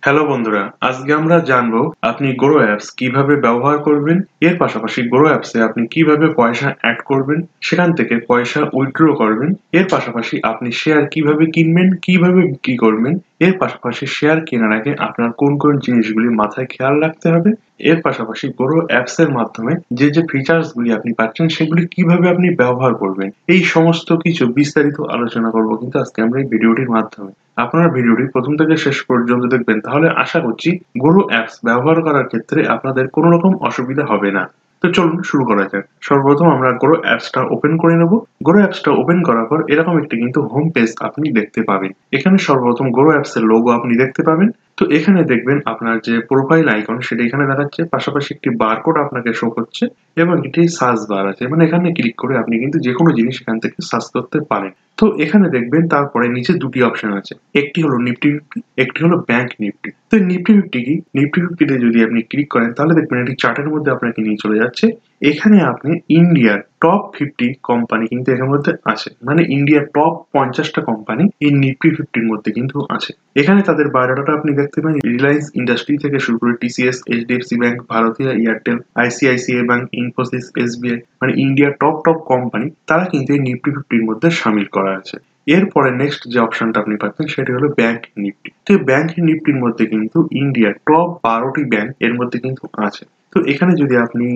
Hello বন্ধুরা, আজকে আমরা জানবো আপনি গ্রো অ্যাপস কিভাবে ব্যবহার করবেন, এর পাশাপাশি গ্রো অ্যাপসে আপনি কিভাবে পয়সা অ্যাড করবেন, সেখান থেকে পয়সা উইথড্র করবেন, এর পাশাপাশি আপনি শেয়ার কিভাবে কিনবেন, কিভাবে বিক্রি করবেন, এর পাশাপাশি শেয়ার কেনার আগে আপনার কোন কোন জিনিসগুলি মাথায় খেয়াল রাখতে হবে, এর পাশাপাশি গ্রো অ্যাপস এর মাধ্যমে যে ফিচার্স গুলি আপনি পাচ্ছেন সেগুলি কিভাবে আপনি ব্যবহার করবেন, এই সমস্ত কিছু বিস্তারিত আলোচনা করব কিন্তু আজকে আমরা এই ভিডিওটির মাধ্যমে। আপনারা ভিডিওটি প্রথম থেকে শেষ পর্যন্ত দেখবেন, তাহলে আশা করছি গ্রো অ্যাপস ব্যবহার করার ক্ষেত্রে আপনাদের কোনো রকম অসুবিধা হবে না। তো চলুন শুরু করা যাক। সর্বপ্রথম আমরা গ্রো অ্যাপসটা ওপেন করে নেব। গ্রো অ্যাপসটা ওপেন করার পর এরকম একটি কিন্তু হোম পেজ আপনি দেখতে পাবেন। এখানে সর্বপ্রথম গ্রো অ্যাপস এর লোগো আপনি দেখতে পাবেন। তো এখানে দেখবেন আপনার যে প্রোফাইল আইকন সেটা এখানে দেখাচ্ছে, পাশাপাশি একটি বারকোড আপনাকে শো করছে এবং একটি সার্চ বার আছে, মানে এখানে ক্লিক করে আপনি কিন্তু যে কোনো জিনিস এখান থেকে সার্চ করতে পারেন। তো এখানে দেখবেন তারপরে নিচে দুটি অপশন আছে, একটি হলো নিফটি ফিফটি, একটি হলো ব্যাংক নিফটি। তো নিফটি ফিফটি কি, নিফটি ফিফটিতে যদি আপনি ক্লিক করেন তাহলে দেখবেন একটি চার্টের মধ্যে আপনাকে নিয়ে চলে যাচ্ছে। এখানে আপনি ইন্ডিয়ার টপ 50 কোম্পানি কিন্তু এর মধ্যে আছে, মানে ইন্ডিয়ার টপ 50টা কোম্পানি এই নিফটি ফিফটির মধ্যে কিন্তু আছে। এখানে তাদের বায়োডাটা আপনি দেখতে পান, রিলায়েন্স ইন্ডাস্ট্রি থেকে শুরু করে টিসিএস, এইচডিএফসি ব্যাংক, ভারতীয় Airtel, ICICI bank, Infosys, SBI, মানে ইন্ডিয়ার টপ টপ কোম্পানি তারা কিন্তু এই নিফটি ফিফটির মধ্যে সামিল করা আছে। এরপরে নেক্সট যে অপশনটা আপনি পাচ্ছেন সেটি হলো ব্যাংক নিফটি। তো ব্যাংক নিফটির মধ্যে কিন্তু ইন্ডিয়ার টপ 12টি ব্যাংক এর মধ্যে কিন্তু আছে। তো এখানে যদি আপনি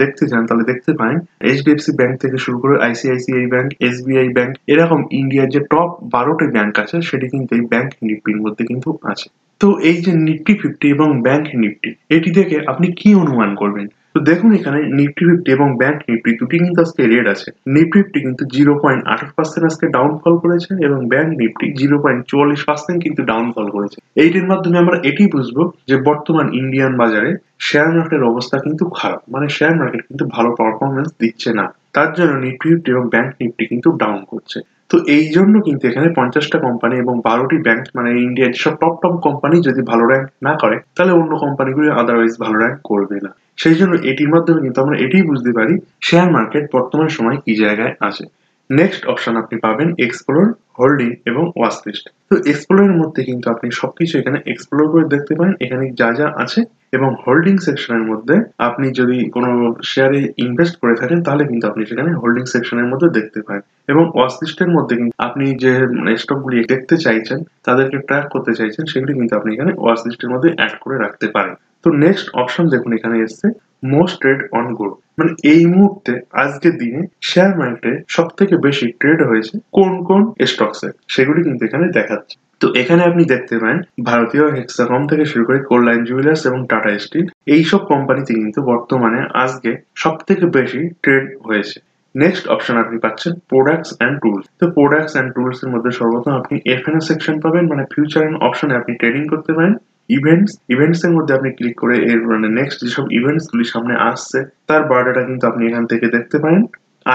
দেখতে চান তাহলে দেখতে পারেন এইচডিএফসি ব্যাংক থেকে শুরু করে আইসিআইসিআই ব্যাংক, এসবিআই ব্যাংক, এরকম ইন্ডিয়ার যে টপ 12টি ব্যাংক আছে সেটি কিন্তু এই ব্যাংক নিফটির মধ্যে কিন্তু আছে। তো এই যে নিফটি ফিফটি এবং ব্যাংক নিফটি, এটি দেখে আপনি কি অনুমান করবেন? তো দেখুন এখানে নিফটি ফিফটি এবং ব্যাংক নিফটি দুটি কিন্তু আজকে রেড আছে। নিফটি ফিফটি কিন্তু 0.28% আজকে ডাউনফল করেছে এবং ব্যাংক নিফটি 0.44% কিন্তু ডাউনফল করেছে। এইটির মাধ্যমে আমরা এটি বুঝবো যে বর্তমান ইন্ডিয়ান বাজারে শেয়ার মার্কেটের অবস্থা কিন্তু খারাপ, মানে শেয়ার মার্কেট কিন্তু ভালো পারফরমেন্স দিচ্ছে না। তার জন্য নিফটি ফিফটি এবং ব্যাংক নিফটি কিন্তু ডাউন করছে। তো এই জন্য কিন্তু এখানে 50টা কোম্পানি এবং 12টি ব্যাংক, মানে ইন্ডিয়ার যেসব টপ টপ কোম্পানি যদি ভালো র্যাঙ্ক না করে তাহলে অন্য কোম্পানিগুলি আদারওয়াইজ ভালো র্যাঙ্ক করবে না। সেই জন্য এটির মাধ্যমে কিন্তু আমরা এটাই বুঝতে পারি শেয়ার মার্কেট বর্তমান সময় কি জায়গায় আছে। নেক্সট অপশন আপনি পাবেন এক্সপ্লোর, হোল্ডিং এবং ওয়াচ লিস্ট। তো এক্সপ্লোরের মধ্যে কিন্তু আপনি সবকিছু এখানে এক্সপ্লোর করে দেখতে পারেন, এখানে যা যা আছে। এবং হোল্ডিং সেকশনের মধ্যে আপনি যদি কোনো শেয়ারে ইনভেস্ট করে থাকেন তাহলে কিন্তু আপনি সেখানে হোল্ডিং সেকশনের মধ্যে দেখতে পারেন। এবং ওয়াচ লিস্টের মধ্যে কিন্তু আপনি যে স্টকগুলি দেখতে চাইছেন, তাদেরকে ট্র্যাক করতে চাইছেন, সেগুলি কিন্তু আপনি এখানে ওয়াচ লিস্টের মধ্যে অ্যাড করে রাখতে পারেন। তো নেক্সট অপশন দেখুন এখানে এসছে মোস্ট ট্রেড অন গো, মানে এই মুহূর্তে আজকের দিনে শেয়ার মার্কেটে সব থেকে বেশি ট্রেড হয়েছে কোন কোন স্টকসে, সেগুলি কিন্তু এখানে দেখাচ্ছে। তো এখানে আপনি দেখতে পারেন ভারতীয় হেক্সাকম থেকে শুরু করে কোল্লাইন জুয়েলার্স এবং টাটা স্টিল, এইসব কোম্পানিতে কিন্তু বর্তমানে আজকে সব থেকে বেশি ট্রেড হয়েছে। নেক্সট অপশন আপনি পাচ্ছেন প্রোডাক্টস অ্যান্ড টুলস। তো প্রোডাক্টস অ্যান্ড টুলস এর মধ্যে সর্বপ্রথম আপনি এফএনও সেকশন পাবেন, মানে ফিউচার এন্ড অপশনে আপনি ট্রেডিং করতে পারেন। ইভেন্টস এর মধ্যে আপনি ক্লিক করে এর মানে নেক্সট যেসব ইভেন্টস গুলি সামনে আসছে তার বায়োডাটা কিন্তু আপনি এখান থেকে দেখতে পারেন।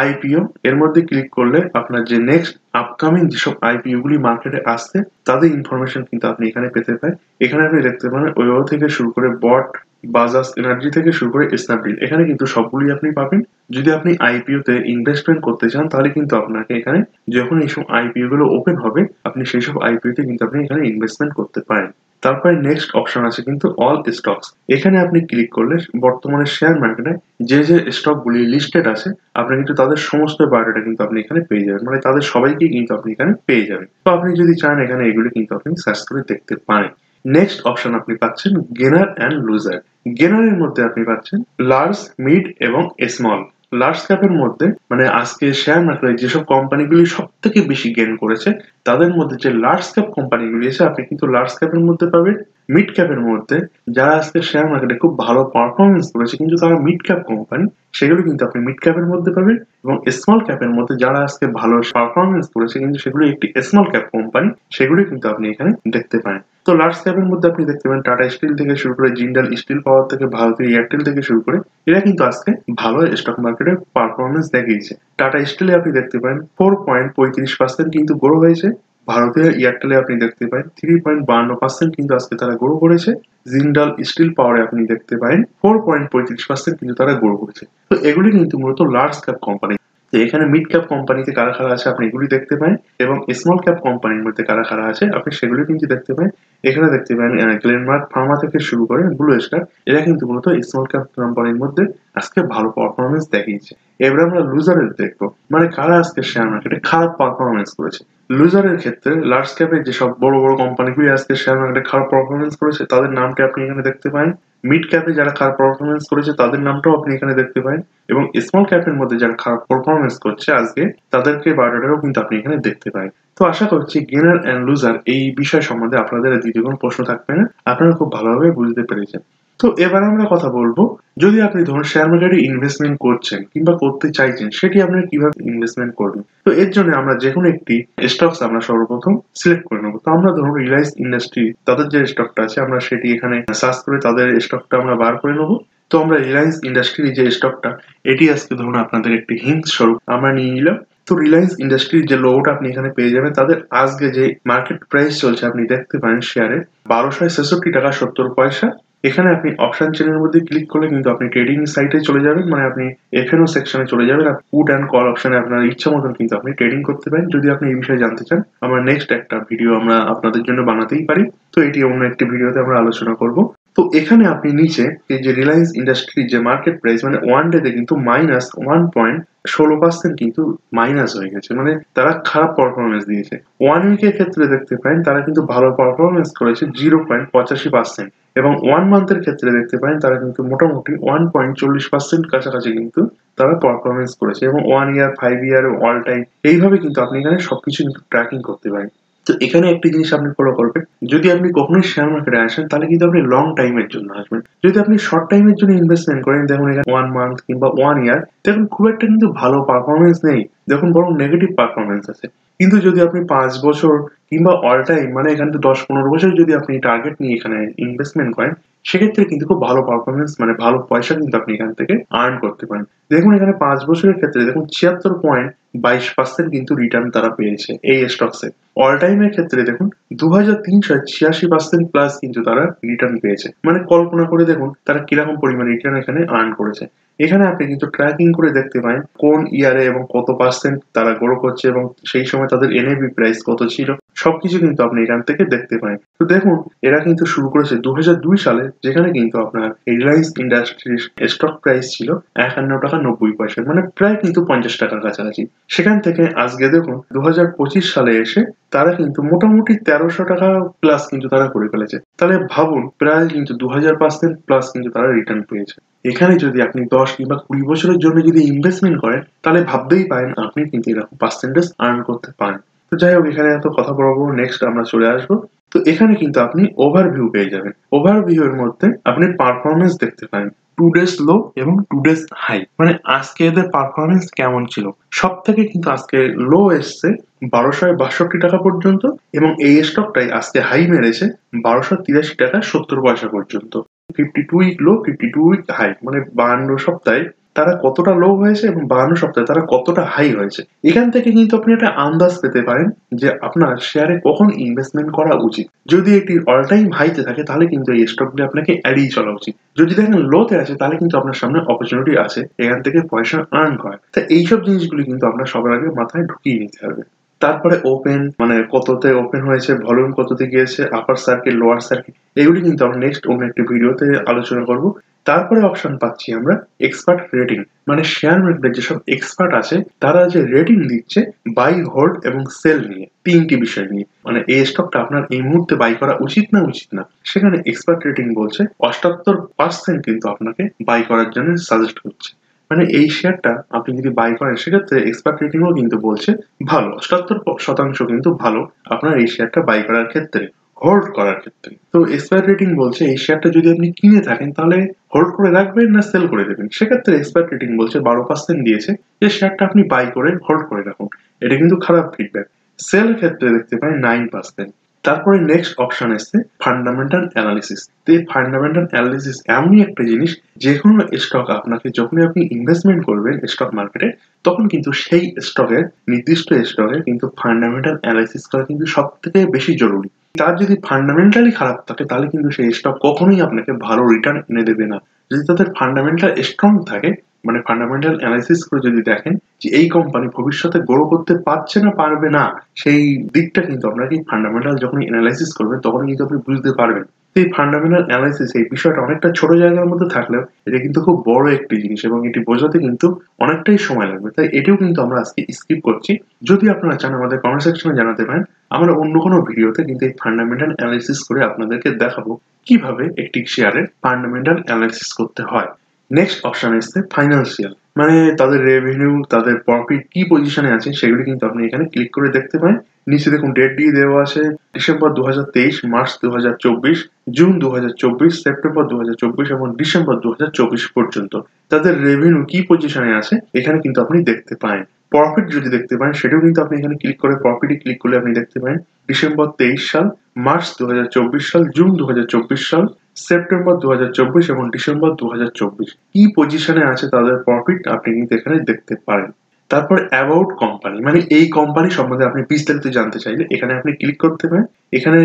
আইপিও এর মধ্যে ক্লিক করলে আপনার যে নেক্সট আপকামিং যেসব আইপিও গুলি মার্কেটে আসছে তাদের ইনফরমেশন কিন্তু আপনি এখানে পেতে পারেন। এখানে আপনি দেখতে পারেন ওয়ো থেকে শুরু করে বট, বাজাজ এনার্জি থেকে শুরু করে স্ন্যাপডিল, এখানে কিন্তু সবগুলি আপনি পাবেন। যদি আপনি আইপিও তে ইনভেস্টমেন্ট করতে চান তাহলে কিন্তু আপনাকে এখানে যখন এইসব আইপিও গুলো ওপেন হবে আপনি সেই সব আইপিও তে কিন্তু আপনি এখানে ইনভেস্টমেন্ট করতে পারেন। তারপরে নেক্সট অপশন আছে কিন্তু অল স্টকস। এখানে আপনি ক্লিক করলে বর্তমানে শেয়ার মার্কেটে যে স্টক গুলি লিস্টেড আছে আপনি কিন্তু তাদের সমস্ত বায়োডাটা কিন্তু আপনি এখানে পেয়ে যাবেন, মানে তাদের সবাইকে কিন্তু আপনি এখানে পেয়ে যাবেন। তো আপনি যদি চান এখানে এগুলি কিন্তু আপনি সার্চ করে দেখতে পারেন। নেক্সট অপশন আপনি পাচ্ছেন গেনার অ্যান্ড লুজার। গেনারের মধ্যে আপনি পাচ্ছেন লার্জ, মিড এবং স্মল। লার্জ ক্যাপের মধ্যে মানে আজকে শেয়ার মার্কেটে যেসব কোম্পানিগুলি সব থেকে বেশি গেইন করেছে তাদের মধ্যে যে লার্জ ক্যাপ কোম্পানিগুলি আছে আপনি কিন্তু লার্জ ক্যাপের মধ্যে পাবেন। মিড ক্যাপের মধ্যে যারা আজকে শেয়ার মার্কেটে খুব ভালো পারফরমেন্স করেছে কিন্তু তারা মিড ক্যাপ কোম্পানি, সেগুলো কিন্তু আপনি মিড ক্যাপের মধ্যে পাবেন। এবং স্মল ক্যাপের মধ্যে যারা আজকে ভালো পারফরমেন্স করেছে কিন্তু সেগুলো একটি স্মল ক্যাপ কোম্পানি, সেগুলো কিন্তু আপনি এখানে দেখতে পারেন। তো লার্জ ক্যাপের মধ্যে আপনি দেখতে পারেন টাটা স্টিল থেকে শুরু করে জিন্দাল স্টিল পাওয়ার থেকে ভারতীয় এয়ারটেল থেকে শুরু করে এরা কিন্তু আজকে ভালো স্টক মার্কেটে পারফরমেন্স দেখিয়েছে। টাটা স্টিলে আপনি দেখতে পারেন 4.35% কিন্তু গ্রো হয়েছে। ভারতীয় এয়ারটেলে আপনি দেখতে পারেন 3.52% কিন্তু আজকে তারা গ্রো করেছে। জিন্দাল স্টিল পাওয়ারে আপনি দেখতে পারেন 4.35% কিন্তু তারা গ্রো করেছে। তো এগুলি কিন্তু মূলত লার্জ ক্যাপ কোম্পানি। তো এখানে মিড ক্যাপ কোম্পানিতে কারা কারা আছে আপনি এগুলি দেখতে পারেন এবং স্মল ক্যাপ কোম্পানির মধ্যে কারা কারা আছে আপনি সেগুলি কিন্তু দেখতে পারেন। এখানে দেখতে পারেন গ্লেনমার্ক ফার্মা থেকে শুরু করে ব্লু স্টার, এরা কিন্তু মূলত স্মল ক্যাপ কোম্পানির মধ্যে আজকে ভালো পারফরমেন্স দেখিয়েছে। এবার আমরা লুজারের দেখবো, মানে কারা আজকে শেয়ার মার্কেটে খারাপ পারফরমেন্স করেছে। লুজারের ক্ষেত্রে লার্জ ক্যাপের যেসব বড় বড় কোম্পানিগুলি আজকে শেয়ার মার্কেটে খারাপ পারফরমেন্স করেছে তাদের নামটা আপনি এখানে দেখতে পারেন। মিড ক্যাপে যারা খারাপ পারফরমেন্স করেছে তাদের নামটাও আপনি এখানে দেখতে পারেন, এবং স্মল ক্যাপের মধ্যে যারা খারাপ পারফরমেন্স করছে আজকে তাদেরকে বায়োডাটাও কিন্তু আপনি এখানে দেখতে পারেন। তো আশা করছি গেনার এন্ড লুজার এই বিষয় সম্বন্ধে আপনাদের দ্বিতীয় কোনো প্রশ্ন থাকবে না, আপনারা খুব ভালোভাবে বুঝতে পেরেছেন। তো এবার আমরা কথা বলবো, যদি আপনি ধরুন শেয়ার মার্কেটে ইনভেস্টমেন্ট করছেন কিংবা করতে চাইছেন, সেটি আপনি কিভাবে ইনভেস্টমেন্ট করবেন। তো এর জন্য আমরা যে কোনো একটি স্টকস আমরা সর্বপ্রথম সিলেক্ট করে নেবো। তো আমরা ধরুন রিলায়েন্স ইন্ডাস্ট্রি, তাদের যে স্টকটা আছে আমরা সেটি এখানে সার্চ করে তাদের স্টকটা আমরা বার করে নেবো। তো আমরা রিলায়েন্স ইন্ডাস্ট্রির যে স্টকটা, এটি আজকে ধরুন আপনাদের একটি হিন্ট স্বরূপ আমরা নিয়ে নিলাম। তো রিলায়েন্স ইন্ডাস্ট্রির যে লোগোটা আপনি এখানে পেয়ে যাবেন, তাদের আজকে যে মার্কেট প্রাইস চলছে আপনি দেখতে পারেন শেয়ারে 1266 টাকা 70 পয়সা। এখানে আপনি অপশন চেনের মধ্যে ক্লিক করলে কিন্তু আপনি ট্রেডিং সাইটে চলে যাবেন, মানে আপনি এফএনও সেকশনে চলে যাবেন। আর পুট অ্যান্ড কল অপশনে আপনার ইচ্ছা মতন কিন্তু আপনি ট্রেডিং করতে পারেন। যদি আপনি এই বিষয়ে জানতে চান, আমরা নেক্সট একটা ভিডিও আমরা আপনাদের জন্য বানাতেই পারি। তো এটি অন্য একটি ভিডিওতে আমরা আলোচনা করব। তো এখানে আপনি নিচে এই যে রিলায়েন্স ইন্ডাস্ট্রির যে মার্কেট প্রাইস, মানে ওয়ান ডেতে কিন্তু -1.16% কিন্তু মাইনাস হয়ে গেছে, মানে তারা খারাপ পারফরমেন্স দিয়েছে। ওয়ান উইকের ক্ষেত্রে দেখতে পারেন তারা কিন্তু ভালো পারফরমেন্স করেছে 0.85%, এবং ওয়ান মান্থের ক্ষেত্রে দেখতে পারেন তারা কিন্তু মোটামুটি 1.40% কাছাকাছি কিন্তু তারা পারফরমেন্স করেছে, এবং 1 ইয়ার 5 ইয়ার অল টাইম এইভাবে কিন্তু আপনি এখানে সবকিছু কিন্তু ট্র্যাকিং করতে পারেন। তো এখানে একটি জিনিস আপনি ফলো করবেন, যদি আপনি কখনোই শেয়ার মার্কেটে আসেন তাহলে কিন্তু আপনি লং টাইমের জন্য আসবেন। যদি আপনি শর্ট টাইমের জন্য ইনভেস্টমেন্ট করেন, দেখুন এখানে 1 মান্থ কিংবা 1 ইয়ার, দেখুন খুব একটা কিন্তু ভালো পারফরমেন্স নেই, দেখুন বরং নেগেটিভ পারফরমেন্স আছে। কিন্তু যদি আপনি 5 বছর কিংবা অল টাইম, মানে এখান থেকে 10-15 বছর যদি আপনি টার্গেট নিয়ে এখানে ইনভেস্টমেন্ট করেন, সেক্ষেত্রে কিন্তু খুব ভালো পারফরমেন্স, মানে ভালো পয়সা কিন্তু আপনি এখান থেকে আর্ন করতে পারেন। দেখুন এখানে 5 বছরের ক্ষেত্রে দেখুন 76.22% কিন্তু রিটার্ন তারা পেয়েছে এই স্টকসে। অল টাইমের ক্ষেত্রে দেখুন 2386% প্লাস কিন্তু তারা রিটার্ন পেয়েছে, মানে কল্পনা করে দেখুন তারা কিরকম পরিমাণ রিটার্ন এখানে আর্ন করেছে। এখানে আপনি কিন্তু ট্র্যাকিং করে দেখতে পারেন কোন ইয়ারে এবং কত পার্সেন্ট তারা গ্রো করছে, এবং সেই সময় তাদের এনএভি প্রাইস কত ছিল, সবকিছু কিন্তু আপনি এখান থেকে দেখতে পারেন। তো দেখুন এরা কিন্তু শুরু করেছে 2002 সালে, যেখানে কিন্তু আপনার রিলায়েন্স ইন্ডাস্ট্রির স্টক প্রাইস ছিল 51 টাকা 90 পয়সা, মানে প্রায় কিন্তু 50 টাকার কাছাকাছি। সেখান থেকে আজকে দেখুন 2025 সালে এসে তারা কিন্তু মোটামুটি 1300 টাকা প্লাস কিন্তু তারা করে ফেলেছে। তাহলে ভাবুন প্রায় কিন্তু 2000% প্লাস কিন্তু তারা রিটার্ন পেয়েছে। এখানে যদি আপনি 10 কিংবা 20 বছরের জন্য যদি ইনভেস্টমেন্ট করেন, তাহলে ভাবতেই পারেন আপনি কিন্তু এরকম পার্সেন্টেজ আর্ন করতে পারেন। তো যাই হোক, এখানে এত কথা বলবো, নেক্সট আমরা চলে আসবো। তো এখানে কিন্তু আপনি ওভারভিউ পেয়ে যাবেন। ওভারভিউ এর মধ্যে আপনি পারফরমেন্স দেখতে পারেন, 2 ডেজ লো এবং 2 ডেজ হাই, মানে আজকে এদের পারফরমেন্স কেমন ছিল। সব থেকে কিন্তু আজকে লো এসছে 1262 টাকা পর্যন্ত, এবং এই স্টকটাই আজকে হাই মেরেছে 1283 টাকা 70 পয়সা পর্যন্ত। 52 উইক লো, 52 উইক হাই, মানে 52 সপ্তাহে তারা কতটা লো হয়েছে এবং 52 সপ্তাহে তারা কতটা হাই হয়েছে। এখান থেকে কিন্তু আপনি একটা আন্দাজ পেতে পারেন যে আপনার শেয়ারে কখন ইনভেস্টমেন্ট করা উচিত। যদি এটি অল টাইম হাইতে থাকে তাহলে কিন্তু এই স্টকটি আপনাকে এড়িয়ে চলা উচিত। যদি দেখেন লোতে আছে তাহলে কিন্তু আপনার সামনে অপরচুনিটি আছে এখান থেকে পয়সা আর্ন করার। তো এইসব জিনিসগুলি কিন্তু আপনার সবার আগে মাথায় ঢুকিয়ে নিতে হবে। তারপরে ওপেন, মানে কততে ওপেন হয়েছে, ভলিউম কততে গিয়েছে, আপার সার্কিট, লোয়ার সার্কিট, এগুলি কিন্তু আমরা নেক্সট অন্য একটি ভিডিওতে আলোচনা করব। তারপরে অপশন পাচ্ছি আমরা এক্সপার্ট রেটিং, মানে শেয়ার মার্কেটের যেসব এক্সপার্ট আছে তারা যে রেটিং দিচ্ছে বাই, হোল্ড এবং সেল নিয়ে, তিনটি বিষয় নিয়ে, মানে এই স্টকটা আপনার এই মুহূর্তে বাই করা উচিত না উচিত না। সেখানে এক্সপার্ট রেটিং বলছে 78% কিন্তু আপনাকে বাই করার জন্য সাজেস্ট করছে। মানে এই শেয়ারটা আপনি যদি বাই করেন সেক্ষেত্রে এক্সপার্ট রেটিংও কিন্তু বলছে ভালো, 78% কিন্তু ভালো আপনার এই শেয়ারটা বাই করার ক্ষেত্রে। হোল্ড করার ক্ষেত্রে তো এক্সপায়ার রেটিং বলছে এই শেয়ারটা যদি আপনি কিনে থাকেন তাহলে হোল্ড করে রাখবেন না সেল করে দেবেন। সেক্ষেত্রে এক্সপায়ার রেটিং বলছে 12% দিয়েছে যে শেয়ারটা আপনি বাই করে হোল্ড করে রাখুন। এটা কিন্তু খারাপ ফিডব্যাক। সেল ক্ষেত্রে দেখতে পাই 9%। তারপরে নেক্সট অপশন এসছে ফান্ডামেন্টাল অ্যানালিসিস। তো এই ফান্ডামেন্টাল অ্যানালিসিস এমনই একটা জিনিস, যে কোনো স্টক আপনাকে যখনই আপনি ইনভেস্টমেন্ট করবেন স্টক মার্কেটে, তখন কিন্তু সেই স্টকের নির্দিষ্ট স্টকের কিন্তু ফান্ডামেন্টাল অ্যানালিসিস করা কিন্তু সব থেকে বেশি জরুরি। তার যদি ফান্ডামেন্টালি খারাপ থাকে তাহলে কিন্তু সেই স্টক কখনোই আপনাকে ভালো রিটার্ন এনে দেবে না। যদি তাদের ফান্ডামেন্টাল স্ট্রং থাকে মানে ফান্ডামেন্টাল অ্যানালাইসিস করে যদি দেখেন যে এই কোম্পানি ভবিষ্যতে গ্রো করতে পারছে না পারবে না, সেই দিকটা কিন্তু আপনাকে ফান্ডামেন্টাল যখন অ্যানালাইসিস করবেন তখন কিন্তু আপনি বুঝতে পারবেন। এই ফান্ডামেন্টাল অ্যানালাইসিস এই বিষয়টা অনেকটা ছোট জায়গার মধ্যে থাকলেও এটা কিন্তু খুব বড় একটি জিনিস এবং এটি বোঝাতে কিন্তু অনেকটাই সময় লাগবে, তাই এটিও কিন্তু আমরা আজকে স্কিপ করছি। যদি আপনারা চান আমাদের কমেন্ট সেকশনে জানাতে পারেন, আমরা অন্য কোনো ভিডিওতে কিন্তু এই ফান্ডামেন্টাল অ্যানালাইসিস করে আপনাদেরকে দেখাবো কিভাবে একটি শেয়ারের ফান্ডামেন্টাল অ্যানালাইসিস করতে হয়। নেক্সট অপশন এসছে ফাইন্যান্সিয়াল, মানে তাদের রেভিনিউ, তাদের প্রফিট কি পজিশনে আছে সেগুলি কিন্তু আপনি এখানে ক্লিক করে দেখতে পারেন। নিচে দেখুন ডেট দিয়ে দেওয়া আছে ডিসেম্বর 2023, মার্চ 2024, জুন 2024, সেপ্টেম্বর 2024 এবং ডিসেম্বর 2024 পর্যন্ত তাদের রেভিনিউ কি পজিশনে আছে এখানে কিন্তু আপনি দেখতে পারেন। প্রফিট যদি দেখতে পারেন সেটাও কিন্তু আপনি এখানে ক্লিক করে প্রফিটে ক্লিক করলে আপনি দেখতে পারেন ডিসেম্বর 23 সাল, মার্চ 2024 সাল, জুন 2024 সাল, সেপ্টেম্বর 2024 এবং ডিসেম্বর 2024 কি পজিশনে আছে তাদের প্রফিট আপনি কিন্তু এখানে দেখতে পারেন। তারপর অ্যাবাউট কোম্পানি, মানে এই কোম্পানি সম্বন্ধে আপনি বিস্তারিত জানতে চাইলে এখানে আপনি ক্লিক করতে পারেন। এখানে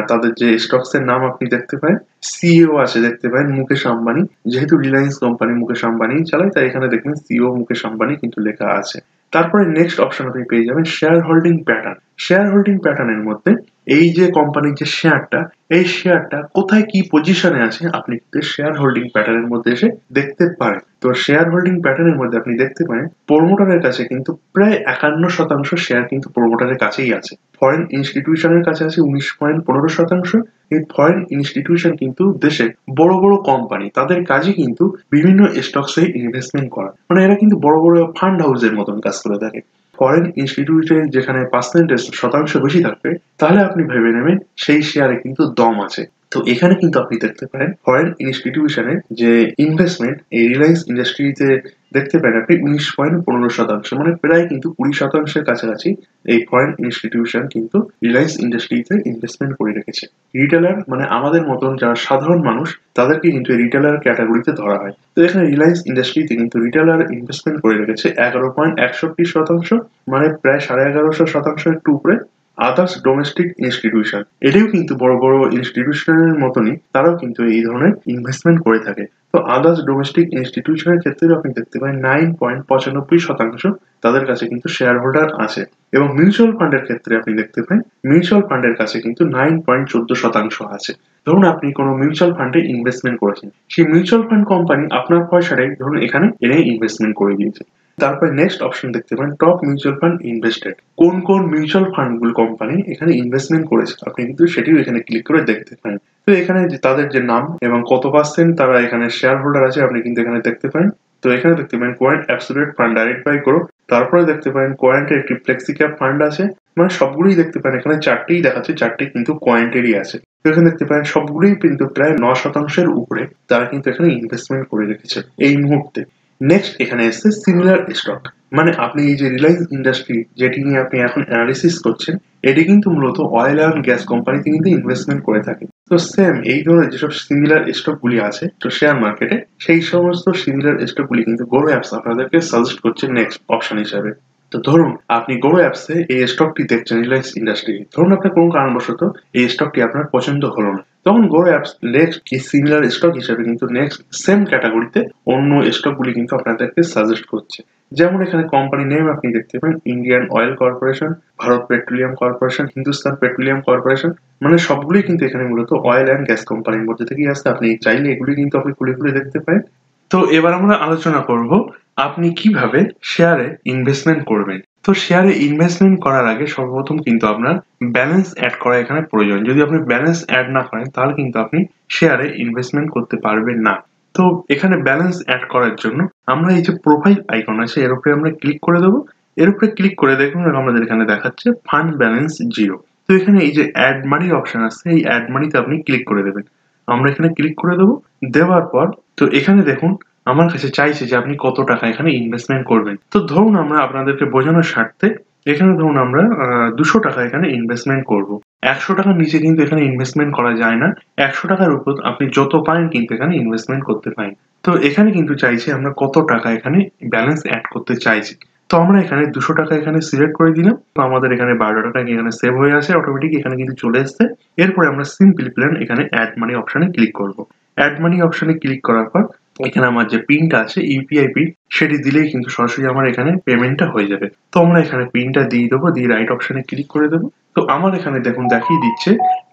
তাদের যে স্টকস এর নাম আপনি দেখতে পারেন, সিইও আছে দেখতে পারেন মুকেশ আম্বানি, যেহেতু রিলায়েন্স কোম্পানি মুকেশ আম্বানি চালায় তাই এখানে দেখবেন সিইও মুকেশ আম্বানি কিন্তু লেখা আছে। তারপরে নেক্সট অপশন আপনি পেয়ে যাবেন share holding pattern. Share holding প্যাটার্নের মধ্যে এই যে কোম্পানির যে শেয়ারটা, এই শেয়ারটা কোথায় কি পজিশনে আছে আপনি কিন্তু শেয়ার হোল্ডিং প্যাটার্নের মধ্যে এসে দেখতে পারেন। তো শেয়ার হোল্ডিং প্যাটার্নের মধ্যে আপনি দেখতে পারেন প্রমোটারের কাছে কিন্তু প্রায় 51% শেয়ার কিন্তু প্রমোটারের কাছেই আছে। ফরেন ইনস্টিটিউশনের কাছে আছে 19.15%। এই ফরেন ইনস্টিটিউশন কিন্তু দেশের বড় বড় কোম্পানি, তাদের কাজে কিন্তু বিভিন্ন স্টকসে ইনভেস্টমেন্ট করা, মানে এরা কিন্তু বড় বড় ফান্ড হাউসের মতন কাজ করে থাকে। ফরেন ইনস্টিটিউটে যেখানে পার্সেন্টেজ শতাংশ বেশি থাকবে তাহলে আপনি ভেবে নেবেন সেই শেয়ারে কিন্তু দম আছে। তো এখানে কিন্তু আপনি দেখতে পারেন ফরেন ইনস্টিটিউশনের যে ইনভেস্টমেন্ট এই রিলায়েন্স ইন্ডাস্ট্রিতে দেখতে পারেন আপনি 19.15%, মানে প্রায় কিন্তু 20%-এর কাছাকাছি এই ফরেন ইনস্টিটিউশন কিন্তু রিলায়েন্স ইন্ডাস্ট্রিতে ইনভেস্টমেন্ট করে রেখেছে। রিটেলার মানে আমাদের মতন যারা সাধারণ মানুষ তাদেরকে কিন্তু রিটেলার ক্যাটাগরিতে ধরা হয়। তো এখানে রিলায়েন্স ইন্ডাস্ট্রিতে কিন্তু রিটেলার ইনভেস্টমেন্ট করে রেখেছে 11.61%, মানে প্রায় 1150% একটু উপরে। আদার্স ডোমেস্টিক ইনস্টিটিউশন, এটাও কিন্তু বড় বড় ইনস্টিটিউশনের মতনই তারাও কিন্তু এই ধরনের ইনভেস্টমেন্ট করে থাকে। তো আদার্স ডোমেস্টিক ইনস্টিটিউশনের ক্ষেত্রে আপনি দেখতে পারেন 9.95% তাদের কাছে কিন্তু শেয়ার হোল্ডার আছে। এবং মিউচুয়াল ফান্ডের ক্ষেত্রে আপনি দেখতে পারেন মিউচুয়াল ফান্ডের কাছে কিন্তু 9.14% আছে। ধরুন আপনি কোনো মিউচুয়াল ফান্ডে ইনভেস্টমেন্ট করেছেন, সেই মিউচুয়াল ফান্ড কোম্পানি আপনার পয়সাটাই ধরুন এখানে এনে ইনভেস্টমেন্ট করে দিয়েছে। তারপরে নেক্সট অপশন দেখতে পারেন টপ মিউচুয়াল ফান্ড ইনভেস্টেড, কোন কোন মিউচুয়াল ফান্ড গুলো কোম্পানি এখানে ইনভেস্টমেন্ট করেছে আপনি কিন্তু সেটিও এখানে ক্লিক করে দেখতে পারেন। তো এখানে তাদের যে নাম এবং কত পার্সেন্ট তারা এখানে শেয়ার হোল্ডার আছে আপনি কিন্তু এখানে দেখতে পারেন। তো এখানে দেখতে পারেন Quant absolute fund direct by Groww, তারপরে দেখতে পারেন কোয়েন্টের একটি ফ্লেক্সি ক্যাপ ফান্ড আছে, মানে সবগুলোই দেখতে পারেন এখানে চারটেই দেখাচ্ছে, চারটি কিন্তু কোয়েন্টেরই আছে। তো এখানে দেখতে পারেন সবগুলোই কিন্তু প্রায় 9%-এর উপরে তারা কিন্তু এখানে ইনভেস্টমেন্ট করে রেখেছে এই মুহূর্তে। নেক্সট এখানে এসছে সিমিলার স্টক, মানে আপনি এই যে রিলায়েন্স ইন্ডাস্ট্রি যেটি নিয়ে আপনি এখন অ্যানালিসিস করছেন এটি কিন্তু মূলত অয়েল অ্যান্ড গ্যাস কোম্পানিতে কিন্তু ইনভেস্টমেন্ট করে থাকে। তো সেম এই ধরনের যেসব সিমিলার স্টক গুলি আছে তো শেয়ার মার্কেটে, সেই সমস্ত সিমিলার স্টক গুলি কিন্তু গোরো অ্যাপস আপনাদেরকে সাজেস্ট করছে নেক্সট অপশন হিসাবে। তো ধরুন আপনি গোরো অ্যাপসে এই স্টকটি দেখছেন রিলায়েন্স ইন্ডাস্ট্রি, ধরুন আপনার কোনো কারণবশত এই স্টকটি আপনার পছন্দ হলো না, তখন গোরো অ্যাপস নেক্সট কি সিমিলার স্টক হিসেবে কিন্তু নেক্সট সেম ক্যাটাগরিতে অন্য স্টক গুলি কিন্তু আপনাদেরকে সাজেস্ট করছে। যেমন এখানে কোম্পানি নেম আপনি দেখতে পারেন Indian oil corporation, Bharat petroleum corporation, Hindustan petroleum corporation, মানে সবগুলোই কিন্তু এখানে মূলত অয়েল অ্যান্ড গ্যাস কোম্পানির মধ্যে থেকেই আসছে। আপনি চাইলে এগুলি কিন্তু আপনি খুলে খুলে দেখতে পারেন। তো এবার আমরা আলোচনা করব আপনি কিভাবে শেয়ারে ইনভেস্টমেন্ট করবেন। তো শেয়ারে ইনভেস্টমেন্ট করার আগে সর্বপ্রথম কিন্তু আপনার ব্যালেন্স অ্যাড করা এখানে প্রয়োজন। যদি আপনি ব্যালেন্স অ্যাড না করেন তাহলে কিন্তু আপনি শেয়ারে ইনভেস্টমেন্ট করতে পারবেন না। তো এখানে ব্যালেন্স অ্যাড করার জন্য আমরা এই যে প্রোফাইল আইকন আছে এর উপরে আমরা ক্লিক করে দেবো। এর উপরে ক্লিক করে দেখুন আমাদের এখানে দেখাচ্ছে ফান্ড ব্যালেন্স 0। তো এখানে এই যে অ্যাড মানি অপশন আছে এই অ্যাড মানিতে আপনি ক্লিক করে দেবেন। আমরা এখানে ক্লিক করে দেবো। দেওয়ার পর তো এখানে দেখুন আমার কাছে চাইছে যে আপনি কত টাকা এখানে ইনভেস্টমেন্ট করবেন। তো ধরুন আমরা আপনাদেরকে বোঝানোর স্বার্থে এখানে ধরুন আমরা 200 টাকা এখানে ইনভেস্টমেন্ট করব। 100 টাকার নিচে কিন্তু এখানে ইনভেস্টমেন্ট করা যায় না। 100 টাকার উপর আপনি যত পারেন কিন্তু এখানে ইনভেস্টমেন্ট করতে পারেন। তো এখানে কিন্তু চাইছে আমরা কত টাকা এখানে ব্যালেন্স অ্যাড করতে চাইছি। তো আমরা এখানে 200 টাকা এখানে সিলেক্ট করে দিলাম। তো আমাদের এখানে 12 টাকা এখানে সেভ হয়ে আছে অটোমেটিক, এখানে কিন্তু চলে এসছে। এরপরে আমরা সিম্পলি প্ল্যান এখানে অ্যাড মানি অপশনে ক্লিক করব। অ্যাড মানি অপশনে ক্লিক করার পর এখানে আমার যে পিনটা আছে ইউপিআই পিন সেটি দিলেই কিন্তু সরাসরি আমার এখানে পেমেন্টটা হয়ে যাবে। তো আমরা এখানে পিনটা দিয়ে দেবো, দিয়ে রাইট অপশনে ক্লিক করে দেবো। তো আমার এখানে দেখুন দেখিয়ে দিচ্ছে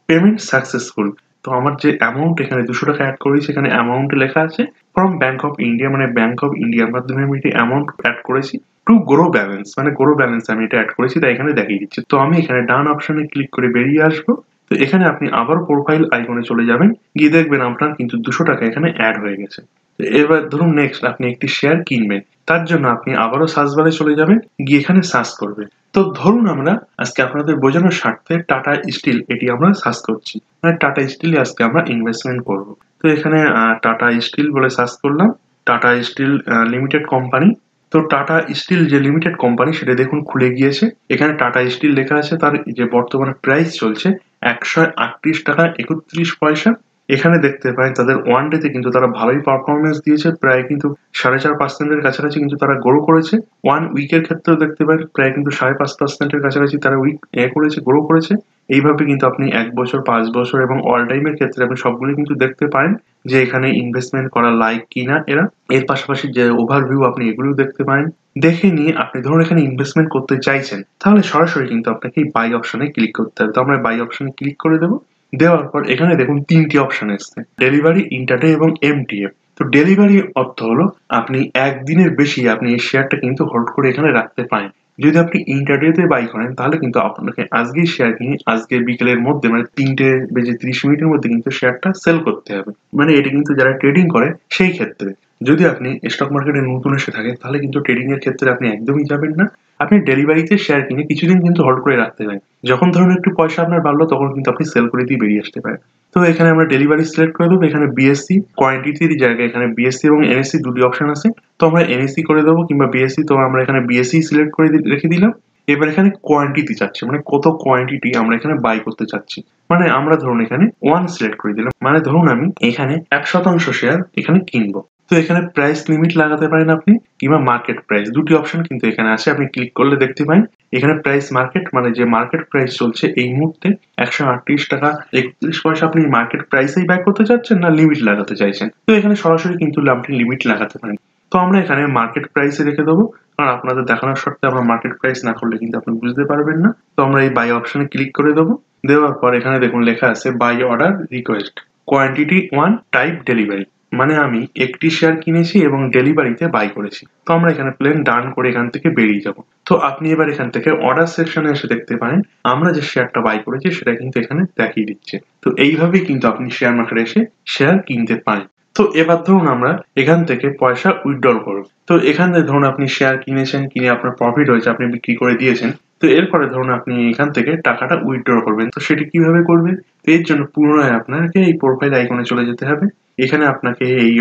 পেমেন্ট সাকসেসফুল। তো আমার যে অ্যামাউন্ট এখানে 200 টাকা অ্যাড করেছি, এখানে অ্যামাউন্ট লেখা আছে ফ্রম ব্যাংক অফ ইন্ডিয়া, মানে ব্যাংক অফ ইন্ডিয়ার মাধ্যমে আমি এটি অ্যামাউন্ট অ্যাড করেছি টু গ্রো ব্যালেন্স, মানে গ্রো ব্যালেন্স আমি এটা অ্যাড করেছি, তাই এখানে দেখিয়ে দিচ্ছে। তো আমি এখানে ডান অপশনে ক্লিক করে বেরিয়ে আসবো। তো এখানে আপনি আবারও প্রোফাইল আইকনে চলে যাবেন, গিয়ে দেখবেন আপনার কিন্তু 200 টাকা এখানে অ্যাড হয়ে গেছে। তো এবার ধরুন নেক্সট আপনি একটি শেয়ার কিনবেন, তার জন্য আপনি আবারও সার্চ বারে চলে যাবেন, গিয়ে এখানে সার্চ করবেন। তো ধরুন আমরা আজকে আপনাদের বোঝানোর স্বার্থে টাটা স্টিল এটি আমরা সার্চ করছি, মানে টাটা স্টিলে আজকে আমরা ইনভেস্টমেন্ট করব। তো এখানে টাটা স্টিল বলে সার্চ করলাম, টাটা স্টিল লিমিটেড কোম্পানি। তো টাটা স্টিল যে লিমিটেড কোম্পানি সেটা দেখুন খুলে গিয়েছে। এখানে টাটা স্টিল লেখা আছে, তার যে বর্তমানে প্রাইস চলছে 138 টাকা 31 পয়সা। এখানে দেখতে পাই তাদের ওয়ান ডে তে কিন্তু তারা ভালোই পারফরমেন্স দিয়েছে, প্রায় কিন্তু 4.5% কাছাকাছি কিন্তু তারা গ্রো করেছে। ওয়ান উইকের ক্ষেত্রেও দেখতে পাই প্রায় কিন্তু 5.5% কাছাকাছি তারা উইক করেছে, গ্রো করেছে। এইভাবে কিন্তু আপনি 1 বছর, 5 বছর এবং অল টাইমের ক্ষেত্রে আপনি সবগুলো কিন্তু দেখতে পারেন যে এখানে ইনভেস্টমেন্ট করা লাইক কিনা এরা। এর পাশাপাশি যে ওভারভিউ আপনি এগুলোও দেখতে পারেন। দেখে নিয়ে আপনি ধরুন এখানে ইনভেস্টমেন্ট করতে চাইছেন, তাহলে সরাসরি কিন্তু আপনাকে এই বাই অপশনে ক্লিক করতে হবে। তো আমরা বাই অপশনে ক্লিক করে দেবো। দেওয়ার পর এখানে দেখুন 3টি অপশন এসছে, ডেলিভারি, ইন্টারডে এবং এমটিএফ। তো ডেলিভারি অর্থ হলো আপনি একদিনের বেশি আপনি এই শেয়ারটা কিন্তু হোল্ড করে এখানে রাখতে পারেন। যদি আপনি ইন্টারডে তে বাই করেন তাহলে কিন্তু আপনাকে আজকেই শেয়ার কিনে আজকে বিকেলের মধ্যে, মানে 3:30 মধ্যে কিন্তু শেয়ারটা সেল করতে হবে। মানে এটা কিন্তু যারা ট্রেডিং করে সেই ক্ষেত্রে। যদি আপনি স্টক মার্কেটে নতুন এসে থাকেন তাহলে কিন্তু ট্রেডিং এর ক্ষেত্রে আপনি একদমই যাবেন না। আপনি ডেলিভারিতে শেয়ার কিনে কিছুদিন কিন্তু হোল্ড করে রাখতে পারেন। যখন ধরুন একটু পয়সা আপনার বাড়লো তখন কিন্তু আপনি সেল করে দিয়ে বেরিয়ে আসতে পারেন। তো এখানে আমরা ডেলিভারি সিলেক্ট করে দেবো। এখানে বিএসসি কোয়ান্টিটির জায়গায় এখানে বিএসসি এবং এনএসসি দুটি অপশন আছে। তো আমরা এনএসসি করে দেবো কিংবা বিএসসি। তো আমরা এখানে বিএসসি সিলেক্ট করে রেখে দিলাম। এবার এখানে কোয়ান্টিটি চাচ্ছি, মানে কত কোয়ান্টিটি আমরা এখানে বাই করতে চাচ্ছি। মানে আমরা ধরুন এখানে 1 সিলেক্ট করে দিলাম, মানে ধরুন আমি এখানে 1% শেয়ার এখানে কিনবো। তো এখানে প্রাইস লিমিট লাগাতে পারেন আপনি, কিংবা মার্কেট প্রাইস, দুটি অপশন কিন্তু এখানে আছে। আপনি ক্লিক করলে দেখতে পারেন এখানে প্রাইস মার্কেট, মানে যে মার্কেট প্রাইস চলছে এই মুহূর্তে 138 টাকা 31 পয়সা, আপনি মার্কেট প্রাইসেই বাই করতে চাচ্ছেন না লিমিট লাগাতে চাইছেন। তো এখানে সরাসরি কিন্তু আপনি লিমিট লাগাতে পারেন। তো আমরা এখানে মার্কেট প্রাইসে রেখে দেবো, কারণ আপনাদের দেখানোর শর্তে আমরা মার্কেট প্রাইস না করলে কিন্তু আপনি বুঝতে পারবেন না। তো আমরা এই বাই অপশনে ক্লিক করে দেবো। দেওয়ার পর এখানে দেখুন লেখা আছে buy order request quantity 1 type delivery, মানে আমি একটি শেয়ার কিনেছি এবং ডেলিভারিতে বাই করেছি। তো আমরা এখানে প্লেন ডান করে এখান থেকে বেরিয়ে যাব। তো আপনি এবার এখান থেকে অর্ডার সেকশনে এসে দেখতে পারেন আমরা যে শেয়ারটা বাই করেছি সেটা কিন্তু এখানে দেখিয়ে দিচ্ছে। তো এইভাবেই কিন্তু আপনি শেয়ার মার্কেটে এসে শেয়ার কিনতে পারেন। তো এবার ধরুন আমরা এখান থেকে পয়সা উইথড্রল করব। তো এখান থেকে ধরুন আপনি শেয়ার কিনেছেন, কিনে আপনার প্রফিট হয়েছে, আপনি বিক্রি করে দিয়েছেন। তো এরপরে ধরুন আপনি এখান থেকে টাকাটা উইথড্র করবেন। তো সেটি কিভাবে করবেন? তো এর জন্য পুনরায় আপনাকে এই প্রোফাইল আইকনে চলে যেতে হবে। এখানে আপনাকে এই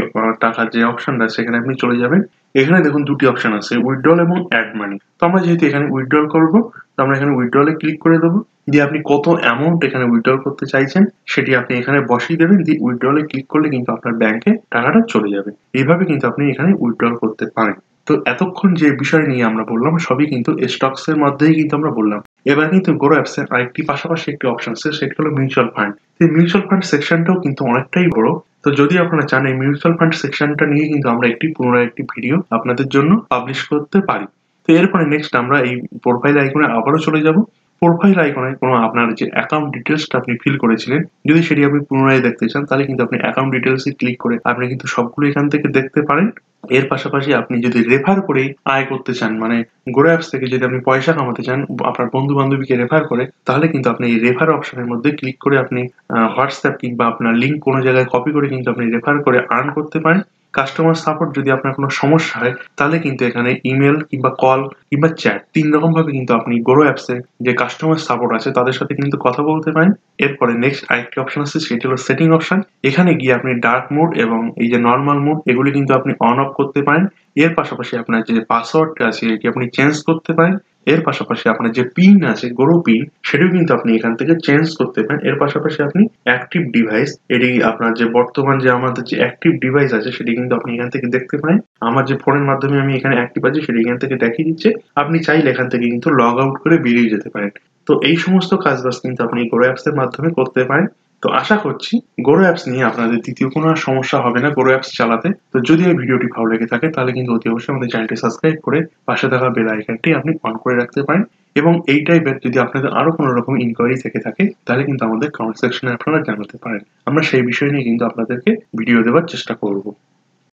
টাকার যে অপশনটা সেখানে আপনি চলে যাবেন। এখানে দেখুন দুটি অপশন আছে, উইথড্রল এবং অ্যাড মানি। তো আমরা যেহেতু এখানে উইথড্রল করব, তো আমরা এখানে উইথড্রলে ক্লিক করে দেবো। দিয়ে আপনি কত অ্যামাউন্ট এখানে উইথড্রল করতে চাইছেন সেটি আপনি এখানে বসিয়ে দেবেন। দিয়ে উইথড্রলে ক্লিক করলে কিন্তু আপনার ব্যাংকে টাকাটা চলে যাবে। এইভাবে কিন্তু আপনি এখানে উইথড্রল করতে পারেন। তো এতক্ষণ যে বিষয় নিয়ে আমরা বললাম সবই কিন্তু স্টকস এর মধ্যেই কিন্তু আমরা বললাম। এবার কিন্তু গ্রো অ্যাপস এর আরেকটি পাশাপাশি একটি অপশন আছে, সেটি হলো মিউচুয়াল ফান্ড। এই মিউচুয়াল ফান্ড সেকশনটাও কিন্তু অনেকটাই বড়। তো যদি আপনারা চান এই মিউচুয়াল ফান্ড সেকশনটা নিয়ে কিন্তু আমরা পুনরায় একটি ভিডিও আপনাদের জন্য পাবলিশ করতে পারি। তো এরপরে নেক্সট আমরা এই প্রোফাইল আইকনে আবারও চলে যাব। প্রোফাইল আইকনে কোনো আপনার যে অ্যাকাউন্ট ডিটেলসটা আপনি ফিল করেছিলেন, যদি সেটি আপনি পুনরায় দেখতে চান তাহলে কিন্তু আপনি অ্যাকাউন্ট ডিটেলস এ ক্লিক করে আপনি কিন্তু সবগুলো এখান থেকে দেখতে পারেন। এর পাশাপাশি আপনি যদি রেফার করেই আয় করতে চান, মানে গ্রো অ্যাপস থেকে যদি আপনি পয়সা কামাতে চান আপনার বন্ধু বান্ধবীকে রেফার করে, তাহলে কিন্তু আপনি এই রেফার অপশনের মধ্যে ক্লিক করে আপনি হোয়াটসঅ্যাপ কিংবা আপনার লিঙ্ক কোনো জায়গায় কপি করে কিন্তু আপনি রেফার করে আর্ন করতে পারেন। কাস্টমার সাপোর্ট যদি আপনার কোনো সমস্যা হয় তাহলে কিন্তু এখানে ইমেল কিংবা কল কিংবা চ্যাট 3 রকম ভাবে কিন্তু আপনি গ্রো অ্যাপসে যে কাস্টমার সাপোর্ট আছে তাদের সাথে কিন্তু কথা বলতে পারেন। এরপরে নেক্সট আরেকটি অপশন আছে, সেটি হলো সেটিং অপশন। এখানে গিয়ে আপনি ডার্ক মোড এবং এই যে নরমাল মোড এগুলি কিন্তু আপনি অন অফ করতে পারেন। এর পাশাপাশি আপনার যে পাসওয়ার্ডটা আছে এটি আপনি চেঞ্জ করতে পারেন। এর পাশাপাশি আপনার যে পিন আছে গ্রো পিন সেটাও কিন্তু আপনি এখান থেকে চেঞ্জ করতে পারেন। এর পাশাপাশি আপনি অ্যাক্টিভ ডিভাইস, এটি আপনার যে বর্তমান যে আমাদের যে অ্যাক্টিভ ডিভাইস আছে সেটি কিন্তু আপনি এখান থেকে দেখতে পারেন। আমার যে ফোনের মাধ্যমে আমি এখানে অ্যাক্টিভ আছি সেটি এখান থেকে দেখিয়ে দিচ্ছে। আপনি চাইলে এখান থেকে কিন্তু লগ আউট করে বেরিয়ে যেতে পারেন। তো এই সমস্ত কাজবাজ কিন্তু আপনি গ্রো অ্যাপস এর মাধ্যমে করতে পারেন। তো আশা করছি গোরো অ্যাপস নিয়ে আপনাদের দ্বিতীয় কোনো আর সমস্যা হবে না গোরো অ্যাপস চালাতে। তো যদি এই ভিডিওটি ভালো লেগে থাকে তাহলে কিন্তু অতি অবশ্যই আমাদের চ্যানেলটি সাবস্ক্রাইব করে পাশে থাকা বেল আইকনটি আপনি অন করে রাখতে পারেন। এবং এই টাইপের যদি আপনাদের আরো কোনো রকম ইনকোয়ারি থেকে থাকে তাহলে কিন্তু আমাদের কমেন্ট সেকশনে আপনারা জানাতে পারেন। আমরা সেই বিষয় নিয়ে কিন্তু আপনাদেরকে ভিডিও দেওয়ার চেষ্টা করব।